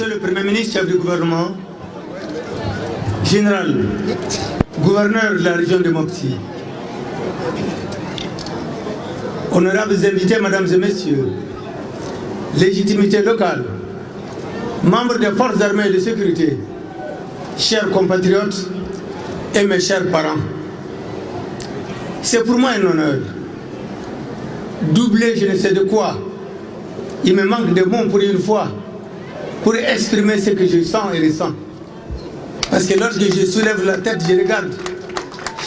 Monsieur le Premier ministre, chef du gouvernement, général, gouverneur de la région de Mopti, honorables invités, mesdames et messieurs, légitimité locale, membres des forces armées et de sécurité, chers compatriotes et mes chers parents, c'est pour moi un honneur. Doublé je ne sais de quoi, il me manque de mots pour une fois, pour exprimer ce que je sens et ressens. Parce que lorsque je soulève la tête, je regarde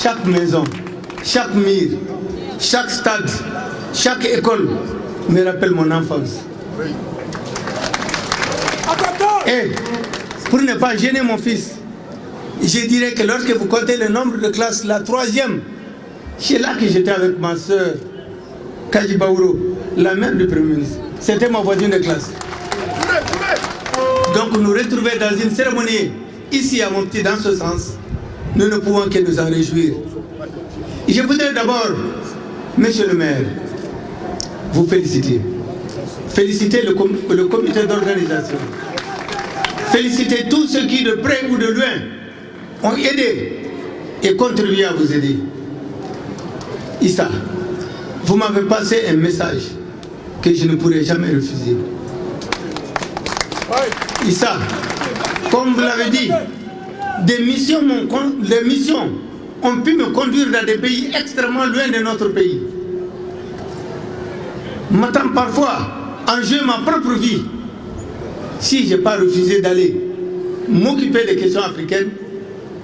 chaque maison, chaque mur, chaque stade, chaque école me rappelle mon enfance. Et pour ne pas gêner mon fils, je dirais que lorsque vous comptez le nombre de classes, la troisième, c'est là que j'étais avec ma soeur, Kaji Baouro, la mère du Premier ministre. C'était ma voisine de classe. Donc nous retrouver dans une cérémonie ici à Mopti dans ce sens, nous ne pouvons que nous en réjouir. Je voudrais d'abord, monsieur le maire, vous féliciter. Féliciter le comité d'organisation. Féliciter tous ceux qui, de près ou de loin, ont aidé et contribué à vous aider. Issa, vous m'avez passé un message que je ne pourrai jamais refuser. Issa, comme vous l'avez dit, les missions ont pu me conduire dans des pays extrêmement loin de notre pays. M'attend parfois en jeu ma propre vie. Si je n'ai pas refusé d'aller m'occuper des questions africaines,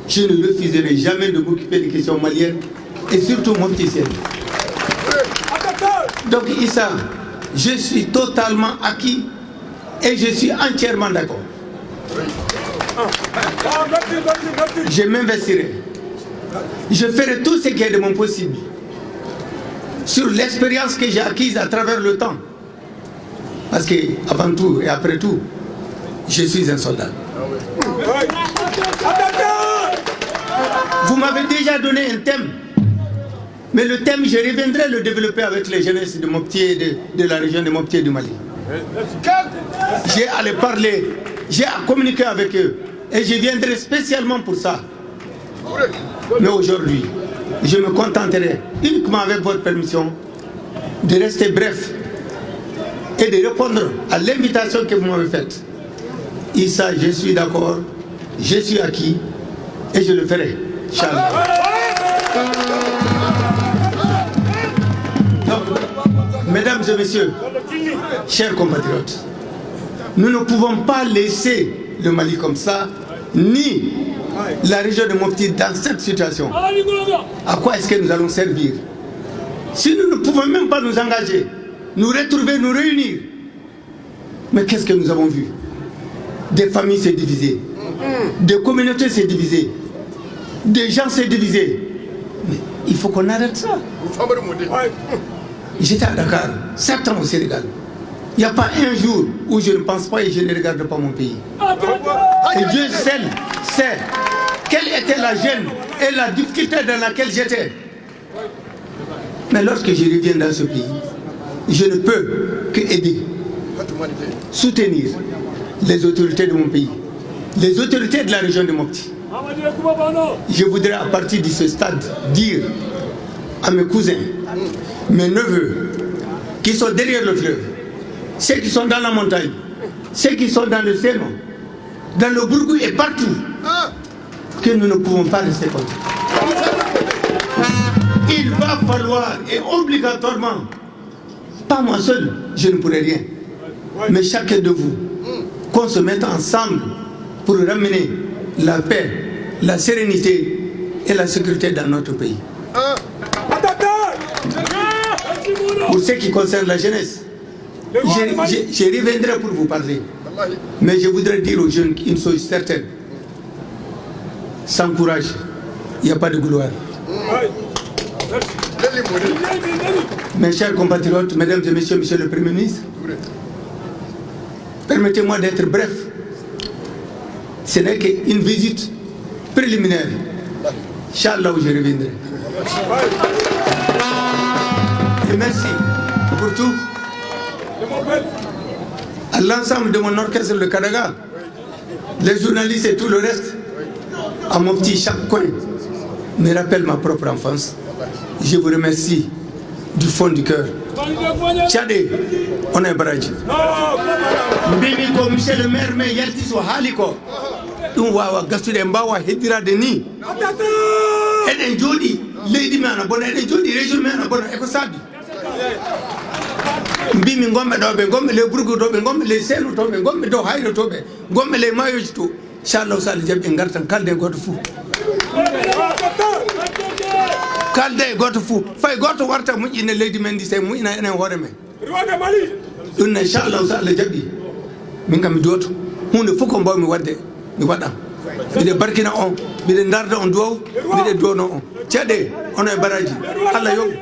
je ne refuserai jamais de m'occuper des questions maliennes et surtout mopticiennes. Donc Issa, je suis totalement acquis et je suis entièrement d'accord. Je m'investirai. Je ferai tout ce qui est de mon possible sur l'expérience que j'ai acquise à travers le temps. Parce que avant tout et après tout, je suis un soldat. Vous m'avez déjà donné un thème, mais le thème, je reviendrai le développer avec les jeunesses de Mopti et de la région de Mopti et du Mali. J'ai à les parler, j'ai à communiquer avec eux, et je viendrai spécialement pour ça. Mais aujourd'hui, je me contenterai uniquement avec votre permission de rester bref et de répondre à l'invitation que vous m'avez faite. Issa, je suis d'accord, je suis acquis et je le ferai. Inch'Allah. Donc, mesdames et messieurs, chers compatriotes, nous ne pouvons pas laisser le Mali comme ça, ni la région de Mopti dans cette situation. À quoi est-ce que nous allons servir? Si nous ne pouvons même pas nous engager, nous retrouver, nous réunir, mais qu'est-ce que nous avons vu? Des familles s'est divisées, des communautés s'est divisées, des gens s'est divisés. Mais il faut qu'on arrête ça. J'étais à Dakar, 7 ans au Sénégal. Il n'y a pas un jour où je ne pense pas et je ne regarde pas mon pays. Et Dieu seul sait quelle était la gêne et la difficulté dans laquelle j'étais. Mais lorsque je reviens dans ce pays, je ne peux que aider, soutenir les autorités de mon pays, les autorités de la région de Mopti. Je voudrais à partir de ce stade dire à mes cousins, mes neveux, qui sont derrière le fleuve, ceux qui sont dans la montagne, ceux qui sont dans le Sénon, dans le Bourgou et partout, que nous ne pouvons pas rester comme ça. Il va falloir, et obligatoirement, pas moi seul, je ne pourrai rien, mais chacun de vous, qu'on se mette ensemble pour ramener la paix, la sérénité et la sécurité dans notre pays. Pour ce qui concerne la jeunesse, je reviendrai pour vous parler. Mais je voudrais dire aux jeunes une chose certaine. Sans courage, il n'y a pas de gloire. Mes chers compatriotes, mesdames et messieurs, monsieur le Premier ministre, permettez-moi d'être bref. Ce n'est qu'une visite préliminaire. Inch'Allah, où je reviendrai. Et merci pour tout. À l'ensemble de mon orchestre de Kadaga, les journalistes et tout le reste, à mon petit chaque coin, me rappelle ma propre enfance. Je vous remercie du fond du cœur. Tchadé, on est baraji. Mbimi ko monsieur le maire me yarti so haliko. Dum wawa gasude mbawa hedirade ni. Eden jodi leydi me ana bona, eden jodi région me ana bona e ko sabi. Mbimi ngombe dobe, ngombe le burgu dobe, ngombe le selu dobe, ngombe do hayro dobe, ngombe le mayoji to. Inshallah sal jabi ngartan kalde goto fu. Kalde goto fu fay goto warta mujine leydi men di sey mujina enen hoore men dun inshallah sal jabi min kam mi doto hunde fu ko mbawmi wadde mi wada bide barkina on bide darda on dow bide dono on cede on e baraji Allah yob